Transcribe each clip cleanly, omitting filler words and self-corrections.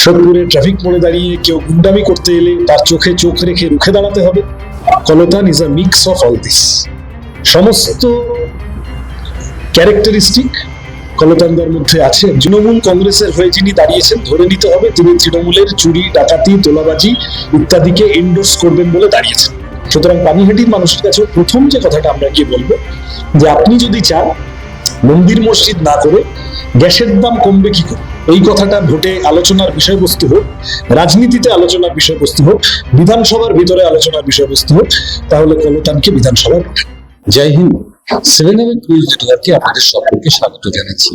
সোদপুরে traffic মোড়ে দাঁড়িয়ে কেউ গুন্ডামি করতে এলে তার চোখে চোখ রেখে রুখে দাঁড়াতে হবে। Koltan is a mix of all this. সমস্ত ক্যারেক্টারিস্টিক কলতানদার মধ্যে আছে। তৃণমূল কংগ্রেসের হয়ে যিনি দাঁড়িয়েছেন ধরে নিতে হবে তিনি তৃণমূলের চুরি, ডাকাতি, তোলাবাজি ইত্যাদিকে এন্ডোর্স করবেন বলে দাঁড়িয়েছেন। সুতরাং পানিহাটির মানুষের কাছে প্রথম যে কথাটা আমরা গিয়ে বলবো যে আপনি যদি চান মন্দির মসজিদ না করে গ্যাসের দাম কমবে কি করে, এই কথাটা ভোটে আলোচনার বিষয়বস্তু হোক, রাজনীতিতে আলোচনার বিষয়বস্তু হোক, বিধানসভার ভিতরে আলোচনার বিষয়বস্তু হোক, তাহলে কলতানকে বিধানসভায় পাঠান। জয় হিন্দ। 7 নিউজ নেটওয়ার্কে আপনাদের সকলকে স্বাগত জানাচ্ছি।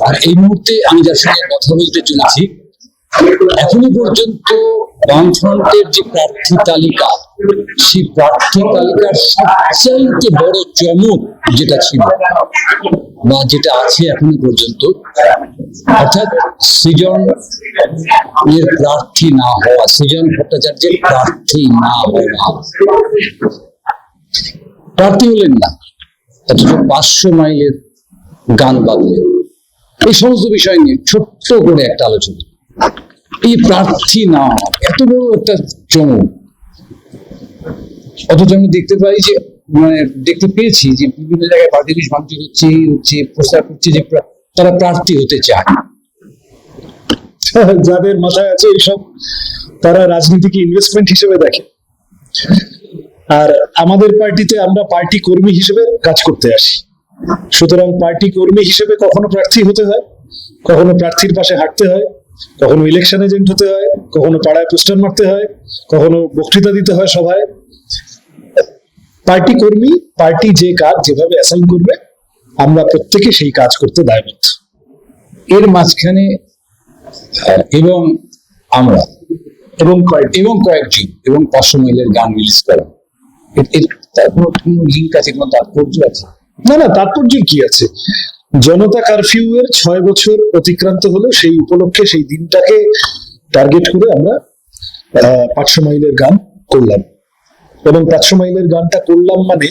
আর এই মুহূর্তে আমি যার সঙ্গে কথা বলতে চলেছি, এখনো পর্যন্ত বামফ্রন্টের যে প্রার্থী তালিকা, সেই প্রার্থী তালিকার সবচাইতে বড় চমক যেটা ছিল বা যেটা আছে এখনো পর্যন্ত, অর্থাৎ সৃজন এর প্রার্থী না হওয়া, সৃজন ভট্টাচার্যের প্রার্থী না হওয়া, প্রার্থী হলেন না, অথচ 500 মাইলের গান বাঁধলেন। এই সমস্ত বিষয় নিয়ে ছোট্ট করে একটা আলোচনা। এই প্রার্থী না এত বড় একটা চমক, অথচ আমি দেখতে পাই যে দেখতে পেয়েছি যে বিভিন্ন জায়গায় পার্টি অফিস ভাঙচুর হচ্ছে প্রচার করছে যে তারা প্রার্থী হতে চায়। যাদের মাথায় আছে এইসব, তারা রাজনীতিকে ইনভেস্টমেন্ট হিসেবে দেখে। আর আমাদের পার্টিতে আমরা পার্টি কর্মী হিসেবে কাজ করতে আসি। সুতরাং পার্টি কর্মী হিসেবে কখনো প্রার্থী হতে হয়, কখনো প্রার্থীর পাশে হাঁটতে হয়, কখনো ইলেকশন এজেন্ট হতে হয়, কখনো পাড়ায় পোস্টার মারতে হয়, কখনো বক্তৃতা দিতে হয় সভায়। পার্টি কর্মী, পার্টি যে কাজ যেভাবে অ্যাসাইন করবে আমরা প্রত্যেকে সেই কাজ করতে দায়বদ্ধ। এর মাঝখানে এবং আমরা এবং কয়েকজন এবং 500 মাইলের গান রিলিজ করা, লিঙ্ক আছে, কোনো তাৎপর্য আছে? না, তাৎপর্য কি আছে? জনতা কারফিউ এর 6 বছর অতিক্রান্ত হলো, সেই উপলক্ষে সেই দিনটাকে টার্গেট করে আমরা 500 মাইলের গান করলাম। এবং 500 মাইলের গানটা করলাম মানে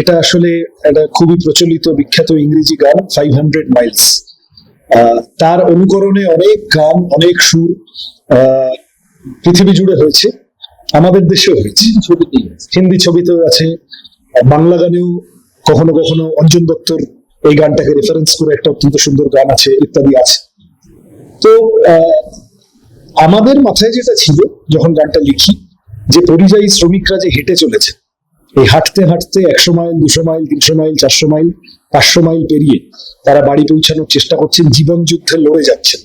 এটা আসলে একটা খুবই প্রচলিত বিখ্যাত ইংরেজি গান 500 মাইলস। তার অনুকরণে অনেক গান, অনেক সুর পৃথিবী জুড়ে হয়েছে, আমাদের দেশেও হয়েছে, হিন্দি ছবিতেও আছে, বাংলা গানেও কখনো কখনো অঞ্জন দত্তর এই গানটাকে রেফারেন্স করে একটা অত্যন্ত সুন্দর গান আছে, ইত্যাদি আছে। তো আমাদের মাথায় যেটা ছিল যখন গানটা লিখি, যে পরিযায়ী শ্রমিকরা যে হেঁটে চলেছে, এই হাঁটতে হাঁটতে 100 mile, 200 mile, 300 mile, 400 mile, 500 mile পেরিয়ে তারা বাড়ি পৌঁছানোর চেষ্টা করছেন, জীবন যুদ্ধে লড়ে যাচ্ছেন।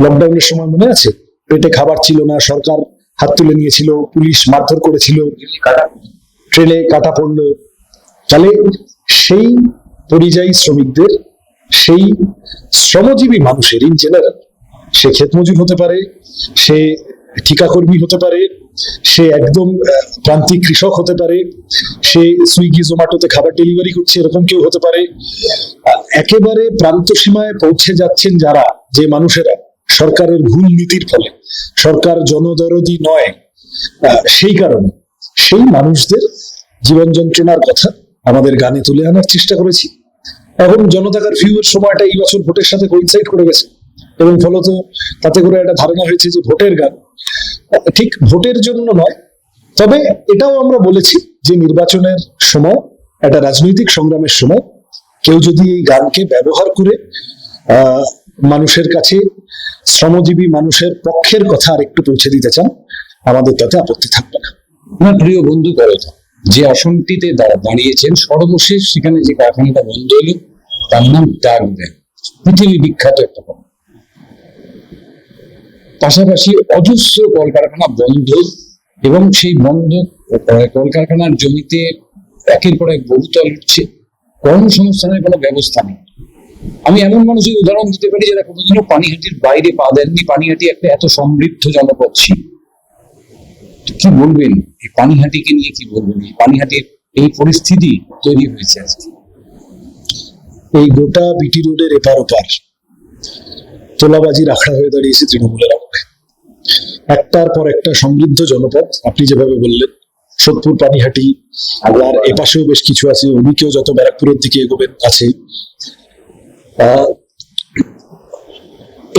লকডাউনের সময় মনে আছে, পেটে খাবার ছিল না, সরকার হাত তুলে নিয়েছিল, পুলিশ মারধর করেছিল, ট্রেনে কাটা পড়লো। তাহলে সেই পরিযায়ী শ্রমিকদের, সেই শ্রমজীবী মানুষের ইন জেনারেল, সে ক্ষেত মজুর হতে পারে, সে ঠিকাকর্মী হতে পারে, সে একদম প্রান্তিক কৃষক হতে পারে, সে সুইগি জোম্যাটোতে খাবার ডেলিভারি করছে এরকম কেউ হতে পারে। একেবারে প্রান্ত সীমায় পৌঁছে যাচ্ছেন যারা, যে মানুষেরা সরকারের ভুল নীতির ফলে, সরকার জনদরদি নয় সেই কারণে, সেই মানুষদের জীবন যন্ত্রণার কথা আমাদের গানে তুলে আনার চেষ্টা করেছি। এখন জনতা কারফিউ এর সময়টা এই বছর ভোটের সাথে কোইনসাইড করে গেছে এবং ফলত তাতে করে একটা ধারণা হয়েছে যে ভোটের গান। ঠিক ভোটের জন্য নয়, তবে এটাও আমরা বলেছি যে নির্বাচনের সময়, একটা রাজনৈতিক সংগ্রামের সময় কেউ যদি এই গানকে ব্যবহার করে মানুষের কাছে, শ্রমজীবী মানুষের পক্ষের কথা আর একটু পৌঁছে দিতে চান, আমাদের তাতে আপত্তি থাকবে না। আমার প্রিয় বন্ধু কলতা, যে আসনটিতে দাঁড়িয়েছেন সর্বশেষ, সেখানে যে কারখানাটা বন্ধ হলো তার নাম ডাকবেন, পৃথিবী বিখ্যাত একটা কথা। পাশাপাশি অজস্র কলকারখানা বন্ধ, এবং সেই বন্ধ কলকারখানার জমিতে একের পর এক বহুতল উঠছে, কর্মসংস্থানের কোনো ব্যবস্থা নেই। আমি এমন মানুষের উদাহরণ দিতে পারি যারা কোনোদিনও পানিহাটির বাইরে পা দেননি। পানিহাটি একটা এত সমৃদ্ধ জনপদ ছিল। কি বলবেন এই পানিহাটিকে নিয়ে, কি বলবেন এই পানিহাটির এই পরিস্থিতি তৈরি হয়েছে আজকে? এই গোটা বিটি রোডের এপার ওপার তোলাবাজির আখড়া হয়ে দাঁড়িয়েছে তৃণমূলের আমলে। একটার পর একটা সমৃদ্ধ জনপদ, আপনি যেভাবে বললেন, সোদপুর, পানিহাটি, আর এপাশেও বেশ কিছু আছে, ওদিকেও যত ব্যারাকপুরের দিকে এগোবেন আছে।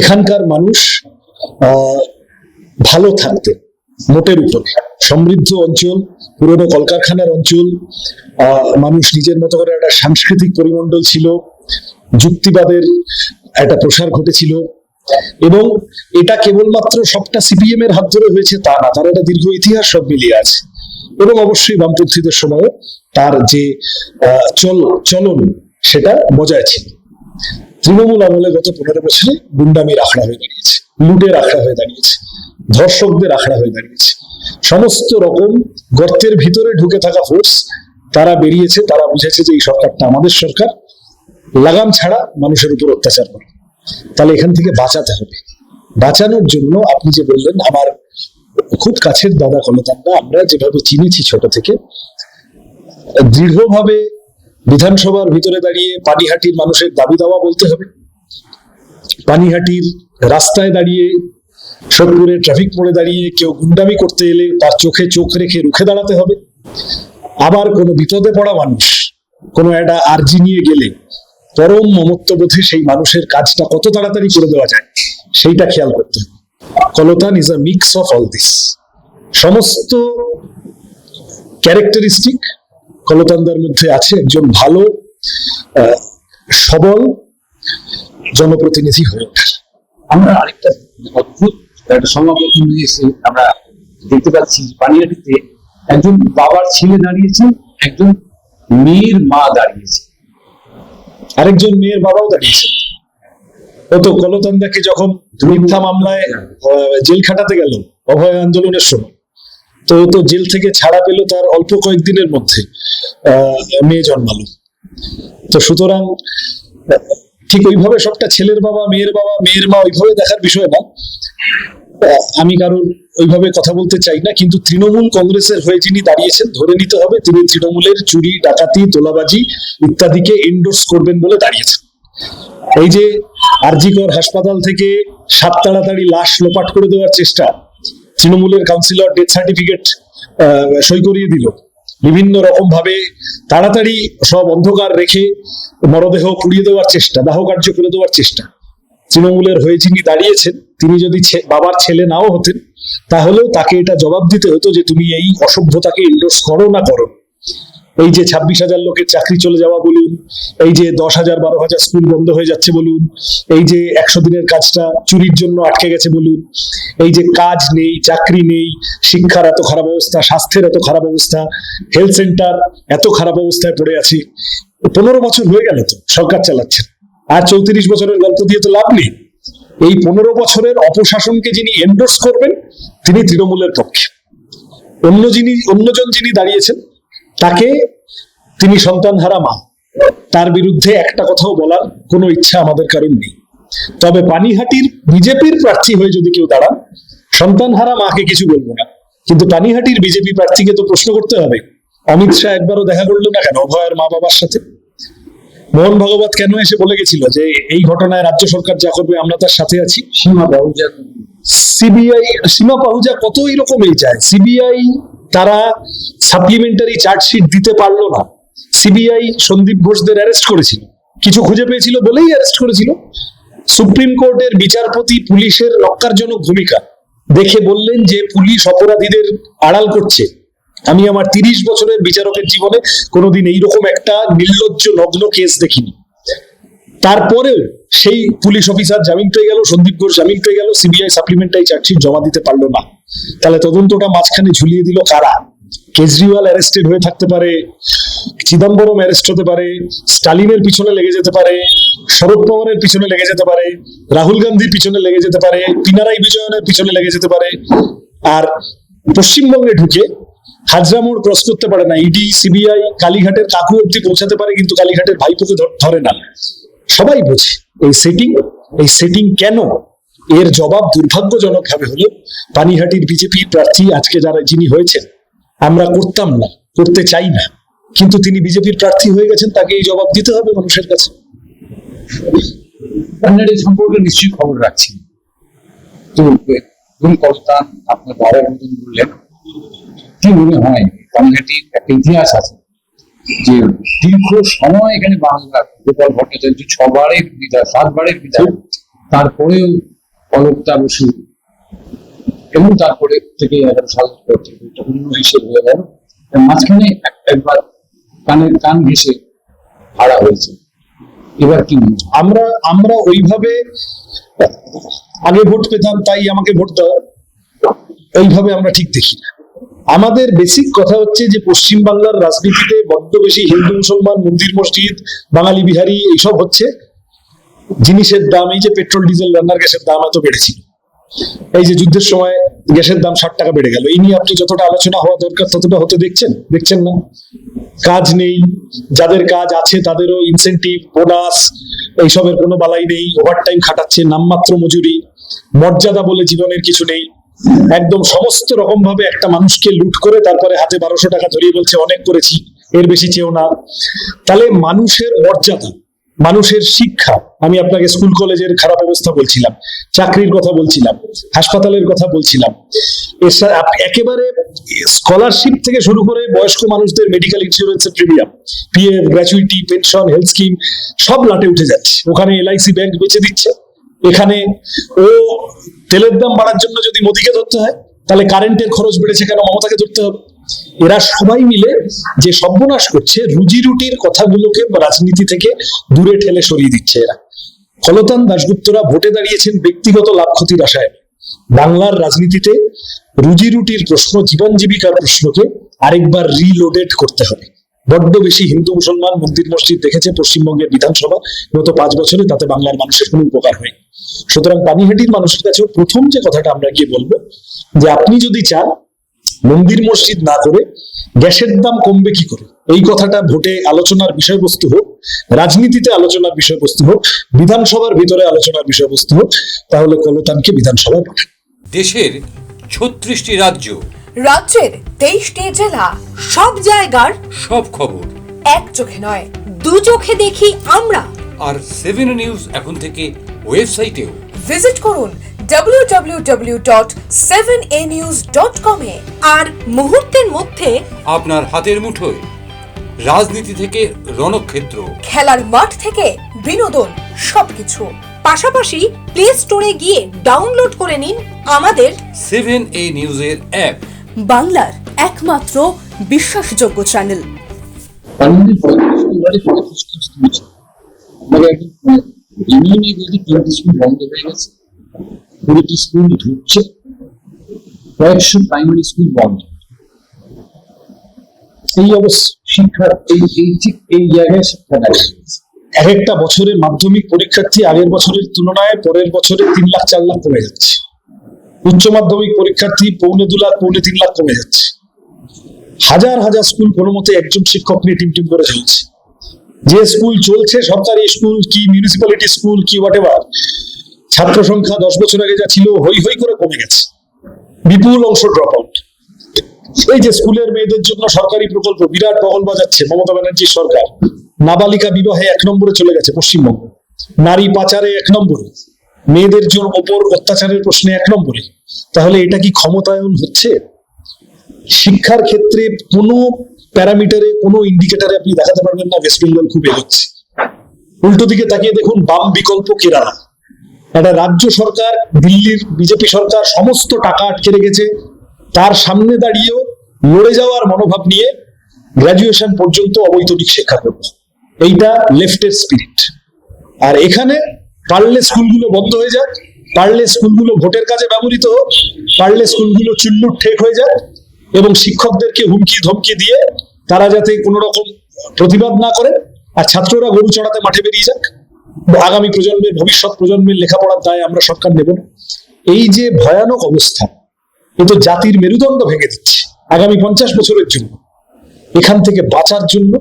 এখানকার মানুষ ভালো থাকতেন মোটের উপরে। সমৃদ্ধ অঞ্চল, পুরনো কলকারখানার অঞ্চল, মানুষ নিজের মতো করে একটা সাংস্কৃতিক পরিমণ্ডল ছিল, যুক্তিবাদের একটা প্রসার ঘটেছিল। এবং এটা কেবলমাত্র সবটা সিপিএম এর হাত ধরে হয়েছে তা না, তার একটা দীর্ঘ ইতিহাস সব মিলিয়ে আছে। এবং অবশ্যই বামপন্থীদের সময়ও তার যে চলন সেটা বজায় ছিল। তৃণমূল আমলে গত 15 বছরে গুন্ডামির আখড়া হয়ে দাঁড়িয়েছে, লুটের আখড়া হয়ে দাঁড়িয়েছে, ধর্ষকদের আখড়া হয়ে দাঁড়িয়েছে। সমস্ত রকম গর্তের ভিতরে ঢুকে থাকা ফোর্স তারা বেরিয়েছে, তারা বুঝেছে যে এই সরকারটা আমাদের সরকার, লাগাম ছাড়া মানুষের উপর অত্যাচার করে। তাহলে এখান থেকে বাঁচাতে হবে। বাঁচানোর জন্য আপনি যে বললেন, আমার খুব কাছের দাদা কলতানদা, আমরা যেভাবে চিনেছি ছোট থেকে, দৃঢ়ভাবে বিধানসভার ভিতরে দাঁড়িয়ে পানিহাটির মানুষের দাবি দাওয়া বলতে হবে, পানিহাটির রাস্তায় দাঁড়িয়ে, সোদপুরের ট্রাফিক মোড়ে দাঁড়িয়ে কেউ গুন্ডামি করতে এলে তার চোখে চোখ রেখে রুখে দাঁড়াতে হবে। আবার কোনো বিপদে পড়া মানুষ কোনো একটা আর্জি নিয়ে গেলে পরম মমত্ববোধে সেই মানুষের কাজটা কত তাড়াতাড়ি করে দেওয়া যায় সেইটা খেয়াল করতে হবে। Koltan is a mix of all this. সমস্ত ক্যারেক্টারিস্টিক কলতানদার মধ্যে আছে। একজন ভালো সবল জনপ্রতিনিধি হয়ে ওঠে। আমরা আরেকটা অদ্ভুত একটা সমাগম এসে আমরা দেখতে পাচ্ছি, পানিহাটিতে একজন বাবার ছেলে দাঁড়িয়েছে, একজন মেয়ের মা দাঁড়িয়েছে, আরেকজন মেয়ের বাবাও দাঁড়িয়েছে। ও তো কলতানদাকে যখন মিথ্যা মামলায় জেল খাটাতে গেল অভয় আন্দোলনের সময়, তো তো জেল থেকে ছাড়া পেল তার অল্প কয়েকদিনের মধ্যে মেয়ে জন্মালো। তো সুতরাং ঠিক ওইভাবে সবটা ছেলের বাবা, মেয়ের মা ওইভাবে দেখার বিষয় না। আমি কারোর ওইভাবে কথা বলতে চাই না, কিন্তু তৃণমূল কংগ্রেসের হয়ে যিনি দাঁড়িয়েছেন ধরে নিতে হবে তিনি তৃণমূলের চুরি, ডাকাতি, তোলাবাজি ইত্যাদিকে এন্ডোর্স করবেন বলে দাঁড়িয়েছেন। এই যে আরজিকর হাসপাতাল থেকে সাত তাড়াতাড়ি লাশ লোপাট করে দেওয়ার চেষ্টা, তৃণমূলের কাউন্সিলর ডেথ সার্টিফিকেট সই করিয়ে দিল, বিভিন্ন রকম ভাবে তাড়াতাড়ি সব অন্ধকার রেখে মরদেহ পুড়িয়ে দেওয়ার চেষ্টা, দাহ কার্য করে দেওয়ার চেষ্টা। তৃণমূলের হয়ে যিনি দাঁড়িয়েছেন তিনি যদি বাবার ছেলে নাও হতেন তাহলেও তাকে এটা জবাব দিতে হতো যে তুমি এই অসভ্যতাকে এন্ডোর্স করো না করো। এই যে 26,000 লোকের চাকরি চলে যাওয়া বলুন, এই যে 10,000 12,000 স্কুল বন্ধ হয়ে যাচ্ছে বলুন, এই যে 100 দিনের কাজটা চুরির জন্য আটকে গেছে বলুন, এই যে কাজ নেই, চাকরি নেই, শিক্ষার এত খারাপ অবস্থা, স্বাস্থ্যের এত খারাপ অবস্থা, হেলথ সেন্টার এত খারাপ অবস্থায় পড়ে আছে। 15 বছর হয়ে গেল তো সরকার চালাচ্ছেন, আর 34 বছরের গল্প দিয়ে তো লাভ নেই। এই 15 বছরের অপশাসনকে যিনি এন্ডোর্স করবেন তিনি তৃণমূলের পক্ষে। অন্যজন যিনি দাঁড়িয়েছেন তাকে তিনি সন্তানহারা মা, তার বিরুদ্ধে একটা কথাও বলার কোনো ইচ্ছা আমাদের কারণ নেই। তবে পানিহাটির বিজেপির প্রার্থী হয়ে যদি কেউ দাঁড়ান, সন্তানহারা মাকে কিছু বলবো না, কিন্তু পানিহাটির বিজেপি প্রার্থীকে তো প্রশ্ন করতে হবে, অমিত শাহ একবারও দেখা করলো না কেন অভয়ের মা বাবার সাথে? মোহন ভাগবত কেন এসে বলে গেছিল যে এই ঘটনায় রাজ্য সরকার যা করবে আমরা তার সাথে আছি? সিবিআই, সীমা পাহুজা কত এরকম এই চায়। সিবিআই তারা সাপ্লিমেন্টারি চার্জশিট দিতে পারলো না। সিবিআই সন্দীপ ঘোষদের অ্যারেস্ট করেছিল, কিছু খুঁজে পেয়েছিল বলেই অ্যারেস্ট করেছিল। সুপ্রিম কোর্টের বিচারপতি পুলিশের লক্ষ্যজনক ভূমিকা দেখে বললেন যে পুলিশ অপরাধীদের আড়াল করছে। আমি আমার 30 বছরের বিচারকের জীবনে কোনোদিন এইরকম একটা নির্লজ্জ নগ্ন কেস দেখিনি। তারপরেও সেই পুলিশ অফিসার জামিন পেয়ে গেল, সন্দীপ ঘোষ জামিন পেয়ে গেল, সিবিআই সাপ্লিমেন্টারি চার্জশিট জমা দিতে পারলো না। তাহলে তদন্তটা মাঝখানে ঝুলিয়ে দিল কারা? কেজরিওয়াল অ্যারেস্টেড হয়ে থাকতে পারে, চিদম্বরম অ্যারেস্ট হতে পারে, স্টালিনের পিছনে লেগে যেতে পারে, শরদ পাওয়ারের পিছনে লেগে যেতে পারে, রাহুল গান্ধীর পিছনে লেগে যেতে পারে, পিনারাই বিজয়নের পিছনে লেগে যেতে পারে। আর পশ্চিমবঙ্গে ঢুকে হাজরা মোড় ক্রস করতে পারে না ইডি, সিবিআই, কালীঘাটের কাকু অব্দি পৌঁছাতে পারে কিন্তু কালীঘাটের ভাইপোকে ধরে না। সবাই বোঝে এই সেটিং কেন? এর জবাব দুর্ভাগ্যজনক ভাবে হলো পানিহাটির বিজেপি প্রার্থী আজকে যিনি হয়েছেন, আমরা করতাম না, করতে চাই না, কিন্তু তিনি বিজেপির প্রার্থী হয়ে গেছেন, তাকে এই জবাব দিতে হবে মানুষের কাছে। পানিহাটি সম্পর্কে নিশ্চয়ই খবর রাখছেন তো, কলতান আপনার বাবার মতন বললেন, কি মনে হয় পানিহাটির একটা ইতিহাস আছে যে দীর্ঘ সময় এখানে বাংলা গোপাল ভট্টাচার্য 6 বারের বিধায়ক, 7 বারের বিধায়ক, তারপরেও অলোকতা বসু এবং তারপরে থেকে 11 সাল পর থেকে একটা অন্য হিসেব হয়ে গেল। মাঝখানে একবার কান ঘেঁষে হারা হয়েছে। এবার কি আমরা ওইভাবে আগে ভোট পেতাম তাই আমাকে ভোট দাও, এইভাবে আমরা ঠিক দেখি না। আমাদের বেসিক কথা হচ্ছে যে পশ্চিম বাংলার রাজনীতিতে বড্ড বেশি হিন্দু মুসলমান, মন্দির মসজিদ, বাঙালি বিহারি এইসব হচ্ছে। জিনিসের দাম, এই যে পেট্রোল ডিজেল রান্নার গ্যাসের দাম এত বেড়েছিল, এই যে যুদ্ধের সময় গ্যাসের দাম 60 টাকা বেড়ে গেল, এই নিয়ে আপনি যতটা আলোচনা হওয়া দরকার ততটা হতে দেখছেন না। কাজ নেই, যাদের কাজ আছে তাদেরও ইনসেন্টিভ, বোনাস এইসবের কোনো বালাই নেই, ওভারটাইম খাটাচ্ছে, নামমাত্র মজুরি, মর্যাদা বলে জীবনের কিছু নেই। একদম সমস্ত রকম ভাবে একটা মানুষকে লুট করে তারপরে হাতে 1200 টাকা ধরিয়ে বলছে অনেক করেছি, এর বেশি চেও না। তাহলে মানুষের মর্যাদা, মানুষের শিক্ষা, আমি আপনাকে স্কুল কলেজের খারাপ অবস্থা বলছিলাম, চাকরির কথা বলছিলাম, হাসপাতালের কথা বলছিলাম, একেবারে স্কলারশিপ থেকে শুরু করে বয়স্ক মানুষদের মেডিকেল ইন্স্যুরেন্সের premium, PF, gratuity, pension, health scheme সব লাটে উঠে যাচ্ছে। ওখানে এলআইসি ব্যাংক বেচে দিচ্ছে, এখানে ও তেলের দাম বাড়ার জন্য যদি মোদিকে ধরতে হয়, তাহলে কারেন্টের খরচ বেড়েছে কেন মমতাকে ধরতে হবে? এরা সবাই মিলে যে সর্বনাশ করছে, রুজি রুটির কথাগুলোকে রাজনীতি থেকে দূরে ঠেলে সরিয়ে দিচ্ছে এরা। কলতান দাশগুপ্তরা ভোটে দাঁড়িয়েছেন ব্যক্তিগত লাভ ক্ষতির আশায়। বাংলার রাজনীতিতে রুজি রুটির প্রশ্ন, জীবন জীবিকার প্রশ্নকে আরেকবার রিলোডেড করতে হবে। বড্ড বেশি হিন্দু মুসলমান, মন্দির মসজিদ দেখেছে পশ্চিমবঙ্গের বিধানসভা গত 5 বছরে, তাতে বাংলার মানুষের কোনো উপকার হয়নি। সুতরাং পানিহাটির মানুষের কাছেও প্রথম যে কথাটা আমরা গিয়ে বলবো যে আপনি যদি চান মন্দির মসজিদ না করে গ্যাসের দাম কমবে কি করে, এই কথাটা ভোটে আলোচনার বিষয়বস্তু হোক, রাজনীতিতে আলোচনার বিষয়বস্তু হোক, বিধানসভার ভিতরে আলোচনার বিষয়বস্তু হোক, তাহলে কলতানকে বিধানসভায় পাঠান। দেশের 36টি রাজ্য, রাজ্যের 23টি জেলা, সব জায়গার সব খবর এক চোখে নয়, দু চোখে দেখি আমরা। আর 7 নিউজ এখন থেকে ওয়েবসাইটেও। ভিজিট করুন www.7anews.com এ। আর মুহূর্তের মধ্যে আপনার হাতের মুঠোয় রাজনীতি থেকে রণক্ষেত্র, খেলার মাঠ থেকে বিনোদন, সবকিছু। পাশাপাশি প্লে স্টোরে গিয়ে ডাউনলোড করে নিন আমাদের 7A নিউজের অ্যাপ, বাংলার একমাত্র বিশ্বাসযোগ্য চ্যানেল। পানিহাটি 35 স্কুল ছিল, আমাকে একদম এমনি নেই বলতে 3টি স্কুল বন্ধ হয়ে গেছে, 20টি স্কুল ঢুকছে, কয়েকশো প্রাইমারি স্কুল বন্ধ। এই অবস্থা শিক্ষার এই জায়গায় শিক্ষা দাঁড়িয়ে গেছে। এক একটা বছরের মাধ্যমিক পরীক্ষার্থী আগের বছরের তুলনায় পরের বছরে 3 লাখ 4 লাখ কমে যাচ্ছে। উচ্চ মাধ্যমিক পরীক্ষার্থী 2.25 লাখ 3.5 লাখ কমে যাচ্ছে। হাজার হাজার স্কুল কোনো মতে একজন শিক্ষক নিয়ে টিম করে চলছে। যে স্কুল চলছে, সরকারি স্কুল কি মিউনিসিপ্যালিটি স্কুল কি হোয়াটএভার, ছাত্র সংখ্যা 10 বছর আগে যা ছিল হই হই করে কমে গেছে, বিপুল অংশ ড্রপ আউট। এই যে স্কুলের মেয়েদের জন্য সরকারি প্রকল্প বিরাট বহল বাজাচ্ছে মমতা ব্যানার্জির সরকার, নাবালিকা বিবাহে 1 নম্বরে চলে গেছে পশ্চিমবঙ্গ, নারী পাচারে 1 নম্বরে, মেয়েদের জন্য ওপর অত্যাচারের প্রশ্নে 1 নম্বরে। তাহলে এটা কি ক্ষমতায়ন হচ্ছে? শিক্ষার ক্ষেত্রে কোনো প্যারামিটারে, কোনো ইন্ডিকেটরে আপনি দেখাতে পারবেন না ওয়েস্ট বেঙ্গল খুব এগোচ্ছে। উল্টো দিকে তাকিয়ে দেখুন বাম বিকল্প কেরালা, একটা রাজ্য সরকার, দিল্লির বিজেপি সরকার সমস্ত টাকা আটকে রেখেছে, তার সামনে দাঁড়িয়েও লড়ে যাওয়ার মনোভাব নিয়ে গ্রাজুয়েশন পর্যন্ত অবৈতনিক শিক্ষা করবে। এইটা লেফটের স্পিরিট। আর এখানে পারলে স্কুলগুলো বন্ধ হয়ে যাক, পারলে স্কুলগুলো ভোটের কাজে ব্যবহৃত হোক, পারলে স্কুলগুলো চুল্লুর ঠেক হয়ে যাক, এবং শিক্ষকদেরকে হুমকি ধমকি দিয়ে তারা যাতে কোনো রকম প্রতিবাদ না করে, আর ছাত্ররা গরু চড়াতে মাঠে বেরিয়ে যাক। আগামী প্রজন্মের, ভবিষ্যৎ প্রজন্মের লেখাপড়ার দায় আমরা সরকার নেব না। এই যে ভয়ানক অবস্থা, এ তো জাতির মেরুদণ্ড ভেঙে দিচ্ছে আগামী 50 বছরের জন্য। এখান থেকে বাঁচার জন্য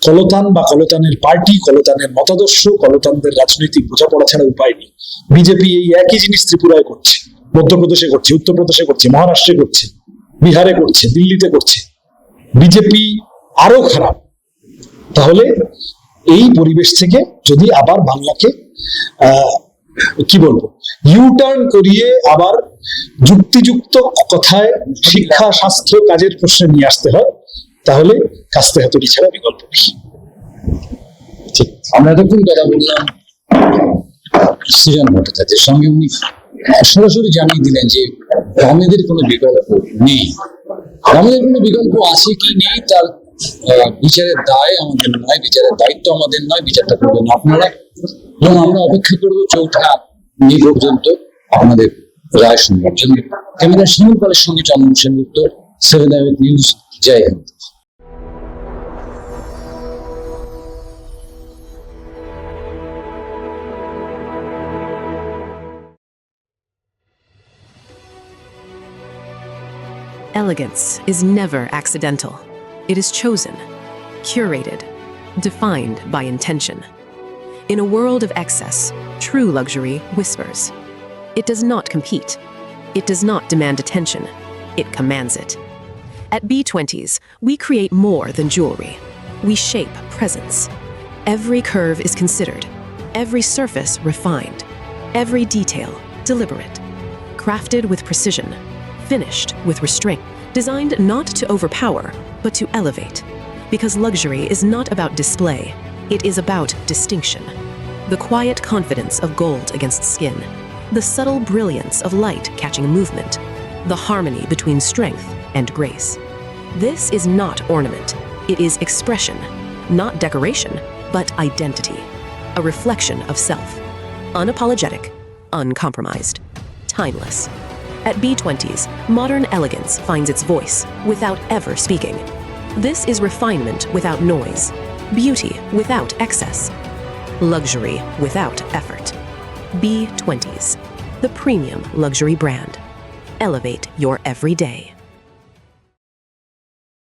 কলতান বা কলতানের পার্টি, কলতানের মতাদর্শ, কলতানদের রাজনৈতিক বোঝাপড়া ছাড়া উপায় নেই। বিজেপি এই একই জিনিস ত্রিপুরায় করছে, মধ্যপ্রদেশে করছে, উত্তরপ্রদেশে করছে, মহারাষ্ট্রে করছে, বিহারে করছে, দিল্লিতে করছে। বিজেপি আরো খারাপ। তাহলে এই পরিবেশ থেকে যদি আবার বাংলাকে কি বলবো ইউটার্ন করিয়ে আবার যুক্তিযুক্ত কথায় শিক্ষা, স্বাস্থ্য, কাজের প্রশ্নে নিয়ে আসতে হয়, তাহলে কাস্তে হাতুড়ি ছাড়া বিকল্প নেই। ঠিক, আমরা এতক্ষণ কথা বললাম সৃজন ভট্টাচার্যের সঙ্গে। উনি সরাসরি জানিয়ে দিলেন যে দামেদের কোনো বিকল্প নেই। দামেদের কোনো বিকল্প আছে কি নেই তার বিচারের দায় আমাদের নয়, বিচারের দায়িত্ব আমাদের নয়, বিচারটা করবেন আপনারা, এবং আমরা অপেক্ষা করবো 4 মে পর্যন্ত আমাদের রায় শুনবার জন্য। ক্যামেরা শিমুল পালের সঙ্গে চন্দন সেনগুপ্ত, 7 নিউজ। জয় হিন্দ। Elegance is never accidental. It is chosen, curated, defined by intention. In a world of excess, true luxury whispers. It does not compete. It does not demand attention. It commands it. At B20s, we create more than jewelry. We shape presence. Every curve is considered, every surface refined, every detail deliberate, crafted with precision, finished with restraint, designed not to overpower, but to elevate. Because luxury is not about display, it is about distinction. The quiet confidence of gold against skin, the subtle brilliance of light catching movement, the harmony between strength and grace. This is not ornament, it is expression, not decoration, but identity, a reflection of self, unapologetic, uncompromised, timeless. At B20s, modern elegance finds its voice without ever speaking. This is refinement without noise, beauty without excess, luxury without effort. B20s, the premium luxury brand. Elevate your everyday.